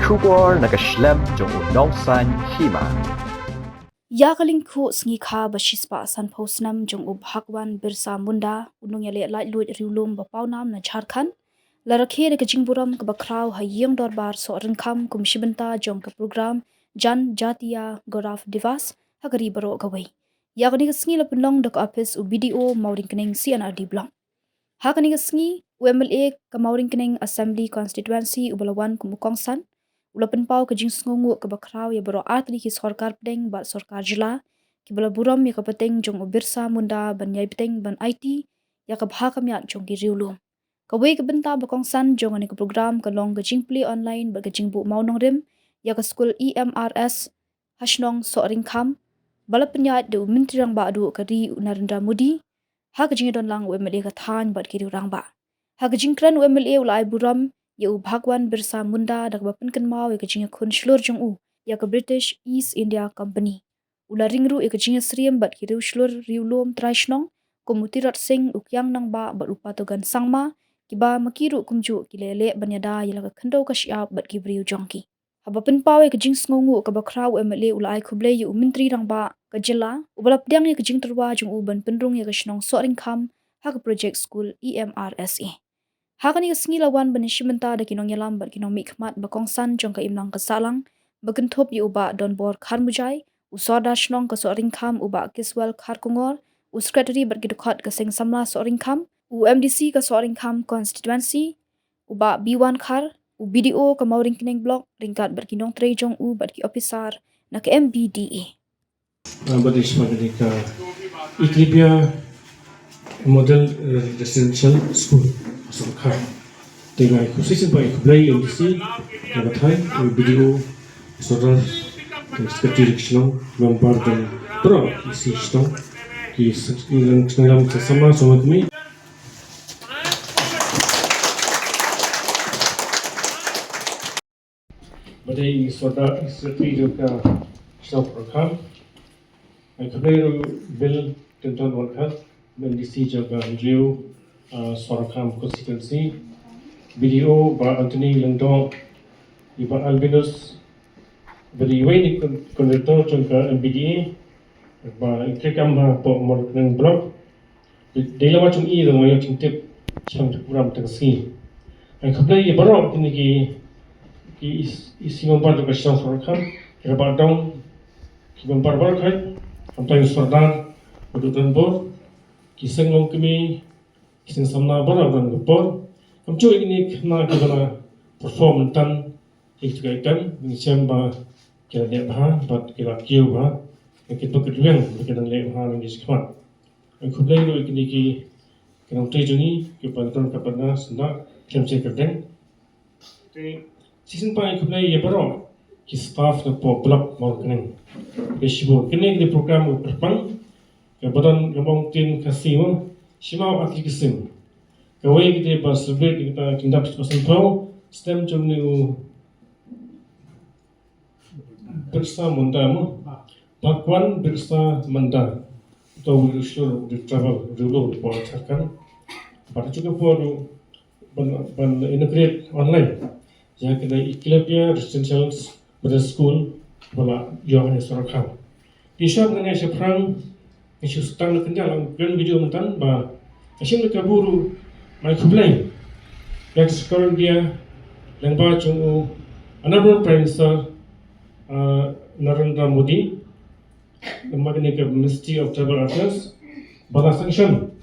Shubor nakaslem jong unongsan hima. Yakaling ku sngi kha bashispa san posnam jong Bhagwan Birsa Munda unung yale lai luit riulum bapaunam na Jharkhand larakhe de kajingburam ka bakraw hayeng dorbar so rengkam kumshibenta jong ka program Jan Jatiya Gaurav Divas hagari baro gawai yakani sngi lapulong dok office u BDO Mauringkening CNRD blong hakani sngi UMLA ka Mauringkening Assembly Constituency ubalawan kumukongsan ulapan pau ke jing sngongu ke bakraw ya baro atli ki sarkar pedeng bat sarkar jila ki bala buram ya kapateng jong Birsa Munda ban yai pedeng ban IT ya ka bhakam ya jong ki riulum ka wei ke benta bakongsan jong ani ke program ka long ke jing play online ba ke jing bu maunong rim ya ka school EMRS hasnong so ringkham bala penyat de mintrang ba adu ka ri Narendra Modi ha ke jing don lang UMLA ka than bat ki rang ba ha ke jing kran UMLA ulai buram ya Bhagwan Birsa Munda dak bapen kan mau ya kajing khun shlur jong u ya ka British East India Company ula ringru ya kajing sriem bat ki shlur riulom traishnong komutirat sing ukyang nang ba upatogan sangma ki ba makiru kumju ki lele banyada ya ka khando ka syap bat ki briu jongki habapen pawe kajing sngongu ka bakraw MLA ulai khuble yu mintri rang ba ka jila ubalap dyang ya kajing terwa jong u ban penrung ya ka shnong so ringkham ha ka project school EMRSA hakani sngi lawan banishimenta da kinong yalam bat kinong mikmat bakongsan jong ka imlang kasalang bagentop yu uba don bor kharmujai usoda shnong ka soring kham uba kiswal kharkungor secretary bat gidukhat ka sing samla soring kham UMDC ka soring kham constituency uba B1 khar BDO ka Mauringkening block ringkat bat kinong trei jong u bat ki officer na ka MBDA Badish Magadika Equilibria Model Residential School Sarkar dengan khususnya bagi kebelah UMDC yang terhai BDO saudara sekretari regional member dan pro isi stong di dalam bersama sama kami. Badai saudara sekretari juga stong Sarkar kebelah bil tentang warga UMDC juga review Sarkar constituency BDO ba Anthony Lendong iba Albinus beri ni kondektor jangka MBDA ba ikrekam ba po Mauringkening block dela macam i dong ayo cintip cang program tengsi ai khablai barok kini ki isi membar juga syang Sarkar kira ba dong ki membar bar khai sampai sardar bedutan bor kiseng long kami kiseng samna bar dan bor kamcu ini kena kita perform tan ikut ikan macam bah kira dia bah bat kira kiu bah kita berkeduang kita leh bah lagi sekat aku belajar ini ki kena terjuni kepada kepada senda kemsi kedeng season pa aku belajar ya baru ki staff na po block Mauringkening besibur kini di program berpang kebetulan kemong tin kasih simau aplikasi kawai kita pas celebrate kita tindak pasal pro stem jom ni Birsa Munda mu Bhagwan Birsa Munda atau usul di travel dulu buat akan pada juga baru ban integrate online yang kita Equilibria Residential School bola Yohan Sarkar di shop dengan seperang isu stang kendal grand video mentan ba asyik mereka buru mai kublai yang sekarang dia lengba chung honorable prime minister Narendra Modi lembaga ni ke Ministry of Tribal Affairs bala sanction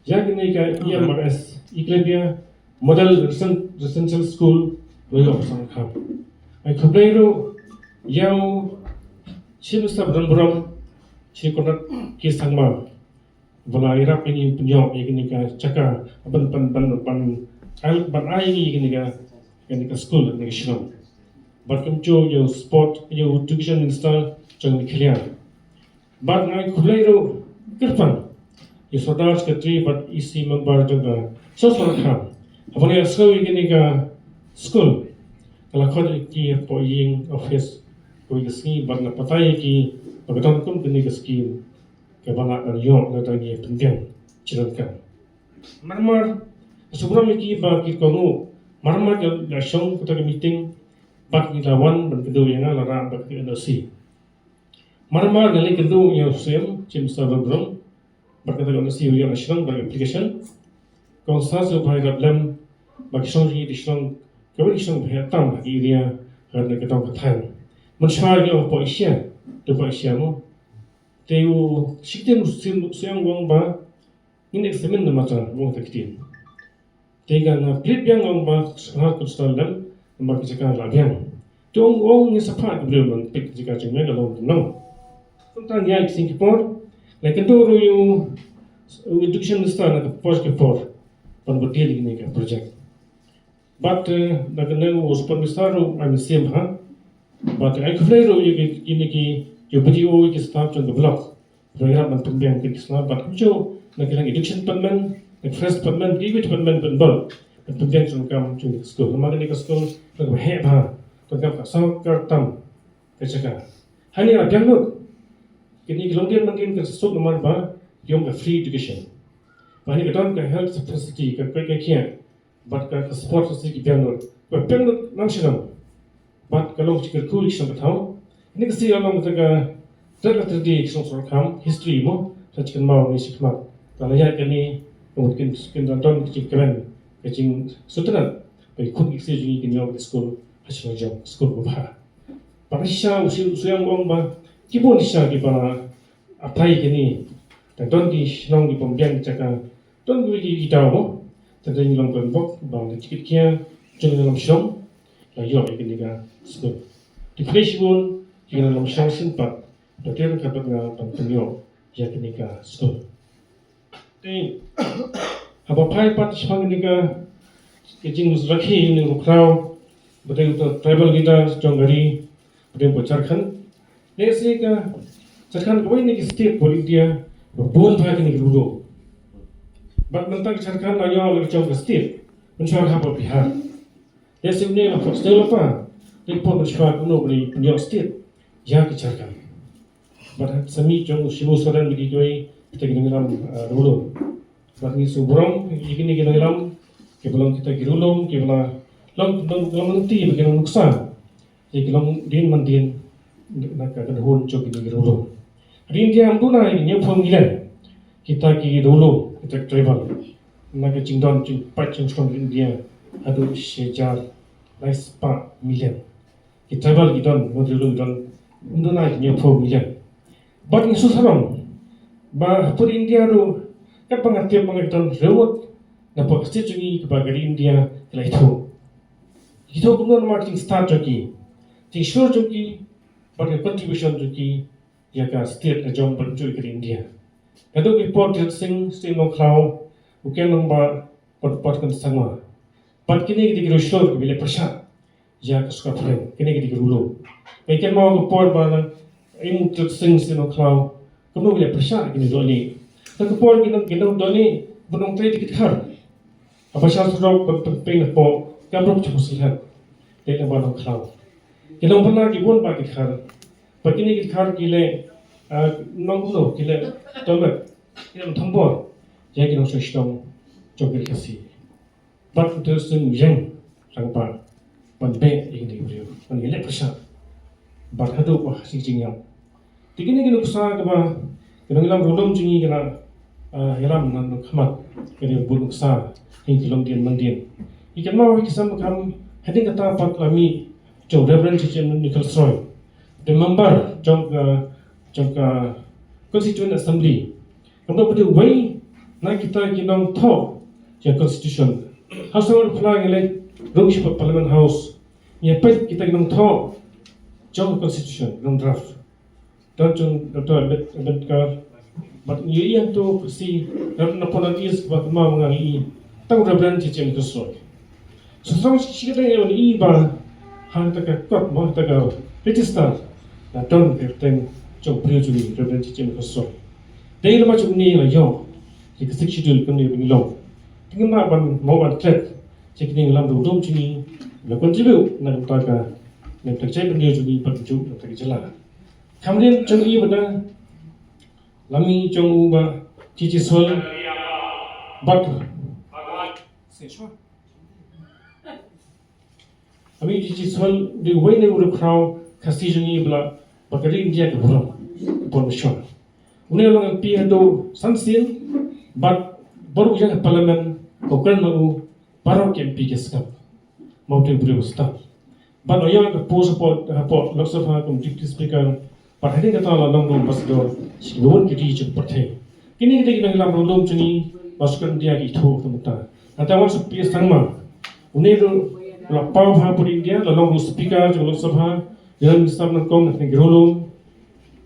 yang ni ke EMRS Equilibria Model Residential School loyo Sarkar ai kublai ro yang Minister Bram si konak kisangma bala irap ini punya ini ka caka ban ai ini ka school ni shino but kumcho yo sport yo education minister jang clear but ngai khulairo kirpan yo sadar secretary but ec member jang so Sarkar apane school ini ka school kala khod ki po ying office ko isi ban na patai ki pagatan kum kini ka scheme kebana yo na tagi penting cilankan marmar sebelum iki ba ki kamu marmar ya shong kita meeting bak ilawan ban kedu yang lara bak industri marmar gali kedu yang sem cim sababrum bak kedu industri yang national bak application konstas upaya dalam bak shonji dishon kawai shon bhatam area harna ketong kathan menshar yo po isya to po isya mo teu sikten siang wong ba ini semen na mata wong taktin tega na plip yang wong ba har kustal nomor kejagaan labian. Tong wong ni sapat belum pik jika cengeng dalam tenang. Tentang yang Singapore, like itu ru education minister nak pos ke for pan berdiri ini ke project. But nak kena us pan minister ru I'm same ha. But I could ru ini ki yo video ki start on the block. Program man pembiang ke Islam but jo nak kena education department, nak first department, department penbal. Pembiang trong kam chung school. Nama ni ke school nak berheba. Tengah kasau kertam kejaga. Hani ada yang nak. Kini kelongdian mungkin ke sesuatu nomor ba, yang ke free education. Bani keton ke health facility ke kia, bat ke sport facility yang nak. Yang nak nangsham. Bat kalau cikar cool kisah bertahu. Ini kesi alam kita terlatih kisah kam history mo. Saya cikar mau ni sikmat. Kalau ya kini mungkin tonton cikaren kecing suteran. Bagi kun kisah jadi kini awak school. Hasil jam school ba. Parisha usuyang wong ba kibon siya di ba apply kini. Dan don di nong di pembiang cakap don gue di tahu mo. Tadi ni long konbok ba cikit kia jangan dalam syong. La yo kini ka school. Di flashbone jangan dalam syong simpat. Dokter kapat nga pangpunyo ya kini ka school. Ti apa pai pat syang kini ka kecing rakhi ni rukrau betul tribal leader jonggari betul Jharkhand lese ka Jharkhand koi ni state poli dia bon bhai ni rulo bat mentang Jharkhand ayo le chong state menchar ha Bihar lese ni la postel apa ni pon menchar kuno bri New state ya ki Jharkhand bat sami jong shibu soran bi koi kita ni ram rulo bat ni subrong ikini ni ram ke belum kita girulum ke bela long nanti bagaimana nuksan jadi long din mandin nak akan hon cok ini girulum hari ini ambu na ini nyepong gilan kita ki dulu kita travel nak cingdon cing pat cing strong India adu sejar lais pa million kita travel gidon modulu gidon ambu na ini nyepong gilan but ini susah ba pur India ru kapang atiap mengatakan rewot nampak sejungi kepada India kelai itu bukan marketing start joki, sure joki, pada contribution joki, ya ka state ajong berjuang ke India. Kado report sing long cloud, bukan nombor pot kan sama. Pat kini kita gerusur bila persat, ya kesuka plan, kini kita gerulo. Mungkin mau report bana, imu sing long cloud, kamu bila persat kini doni. Tak report kini doni, bunong trade kita har. Apa syarat rok penting po, kamu cukup sihat. Dia baru kau. Kita pernah kibun bagi kar. Begini kar kile nonglo kile tombak. Kita tambor. Jadi kita susah jogi kasih. But terus yang sangpa panbe ini beliau. Panggilnya persa. But hadu wah sing-singnya. Begini kita persa keba. Kita ngilang rolong jingi kita helam nan khamat. Kita buluk sa hingga longdian mandian. Ikan mau kita makam Hading kata pat kami jong reverend Chichen Nicol Sroy. The member jong Constituent Assembly. Kamu pada way na kita kinong tho yang constitution. House of Flag elect Rogish Parliament House. Nya pet kita kinong tho jong constitution ng draft. Dan jong Dr. Ambedkar but yang tu si na ponatis ba kuma mga i tang reverend Chichen Nicol Sroy. Sesuatu cerita yang iba hang tak kuat mah tak register dan don kerteng jauh priujuli referensi jem kosong. Dari macam ni lah yo, jika seksidul kami bingilong. Tinggal ban mau ban trek, jika ni lam dudum cini, nak kontribut nak utaka, nak terjadi priujuli berjuang nak terjalan. Kemudian jauh iba dah, lami jauh ubah cici sol, batu. Seswa. Ami digital the way they would crowd castigini bla bakari India ke buram permission. Une lang pi do sansin but baru yang parliament kokran mau parok MP ke skap. Mau te buru sta. But oyang ke post support Lok Sabha kum deputy speaker but hading kata la long long bas do don ke di chuk pathe. Kini kita kena lam rolom chuni baskan dia ki tho tumta. Ata wan pi sangma. Une do la pau ha por India la long speaker jo Lok Sabha yang sam nang kong ne rolom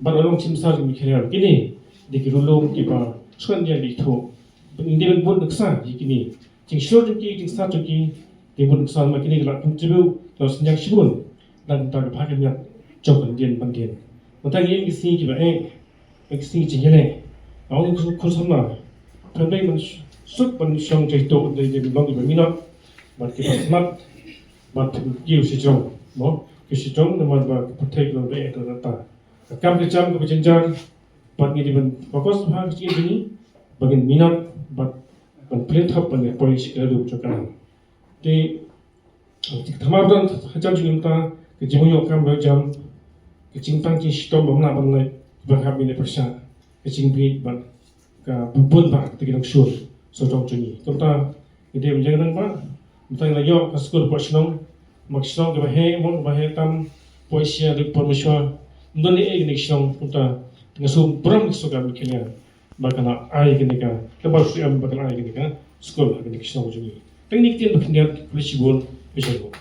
but long chimsa mi khere kini de ki rolom ki ba skan dia ki tho. India bun naksa kini jing shor ki jing sa ki de bun naksa ma kini la contribute lo senjak shibun dan ta ka phak nya chok dien ban dien. Mata ngi ki si ki ba ki si ji ne. Aung ku sama pendai man suk ban shong jai to de long ki ba mina ba ki smart ba ki si jong mo ki si jong na ma ba protect lo de ta kam ke cham ko jenjar ba ngi di ban focus ha ki ni bagin minat but ban plate hop ban polish ke do chokana te thamabdan hajam jingta ke jimuyo kam ba jam ke jingtang ki stom bamna ban lai ba khabi ne persha ke jingbi ban ka bubun ba te ki shur so tong chuni tumta ide menjang ba mutang la yo ka school personal maksong ke ba he mon ba he tam poesia de permission ndoni e ni shong tumta ngasum bram so ga mi kenya bakana ai genika lebar su am bakana ai genika skol genika shong juni teknik tin baknya polisi bon bisho